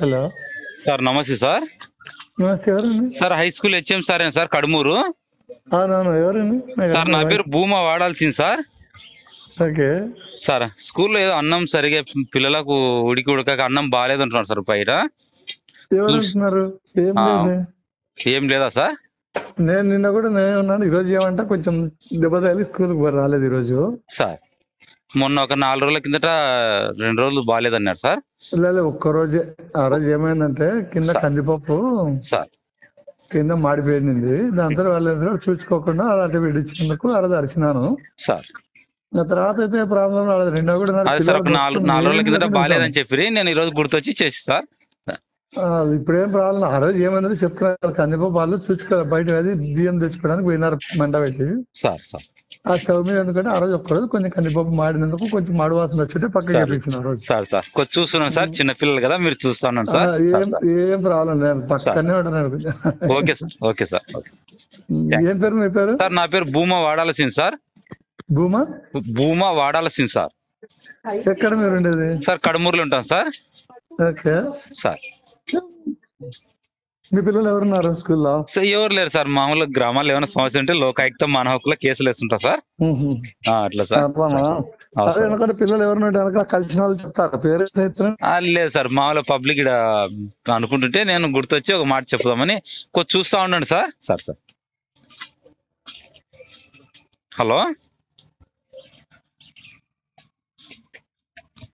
Hello sir నమస్తే sir. నమస్తే, ఎవరండి? Sir high school HM sir sir కడుమూరు. అవునవును, ఎవరండి? సార్ నా పేరు భూమా వాడాల్సింది సార్. ఓకే సార్ స్కూల్లో ఏదో అన్నం సరిగా పిల్లలకు ఉడికి ఉడకక అన్నం బాగాలేదు అంటున్నారు సార్ బయట. ఎవరు అంటున్నారు? ఏం ఆ, లేదు. ఏం లేదా సార్? నేను నిన్న కూడా నేను ఉన్నాను. ఈరోజు ఏమంటే కొంచెం దెబ్బ తగిలి స్కూల్కి రాలేదు ఈరోజు. సార్ మొన్న ఒక 4 రోజుల కిందట 2 రోజులు బాగాలేదన్నారు సార్. లేదు, ఒక్కరోజే. ఆ రోజు ఏమైందంటే కింద సార్. కందిపప్పు సార్ కింద మాడిపోయింది. దాంతో వాళ్ళు చూసుకోకుండా అలాంటి విడిచినందుకు ఆ రోజు అరిచినాను. సార్ ఆ తర్వాత అయితే ప్రాబ్లం రాలేదు. నిన్న కూడా నాకు అదే సార్ ఒక పిల్లలు 4 రోజుల ఏం కిందట లేకుండా బాగాలేదని చెప్పి నేను ఈ రోజు గుర్తొచ్చి చేసి సార్. ఇప్పుడేం ప్రాబ్లం. ఆ రోజు ఏమైందంటే చెప్తున్నారు, కందిపప్పు వాళ్ళు చూసుకోవాలి బయట అది బియ్యం తెచ్చుకోవడానికి పోయినారు మంట పెట్టి. సార్ సార్ ఆ స్టవ్ మీద ఎందుకంటే ఆ రోజు ఒక్కరోజు కొంచెం కందిపప్పు మాడినందుకు కొంచెం మాడు వాసన వచ్చి పక్కకి సార్ చేపించిన ఆ రోజు. సార్ సార్ కొంచెం చూస్తున్నాను సార్, చిన్న పిల్లలు కదా మీరు చూస్తా ఉన్నాను సార్. సార్ సార్ ఏం ప్రాబ్లం లేదు, పక్కనే ఉంటాను. Okay sir, okay sir. ఏం పేరు మీ పేరు? సార్ నా పేరు భూమా వాడాల్సింది సార్. భూమా? భూమా వాడాల్సింది సార్. ఎక్కడ మీరు ఉండేది? సార్ కడుమూరులో ఉంటాను సార్. ఓకే సార్ మీ పిల్లలు ఎవరున్నారు స్కూల్లో? సార్ ఎవరు లేరు సార్. మామూలుగా గ్రామాల్లో ఏమైనా సమస్య ఉంటే లోకాయుక్త మానవ హక్కుల కేసులు వేస్తుంటా సార్. అట్లా సార్. అదే ఎందుకంటే పిల్లలు ఎవరు వెనక కలిసిన వాళ్ళు చెప్తారు పేరు? లేదు సార్, మామూలుగా పబ్లిక్ ఇక్కడ అనుకుంటుంటే నేను గుర్తొచ్చి ఒక మాట చెప్దామని కొంచెం చూస్తా ఉండండి సార్. Sir sir hello.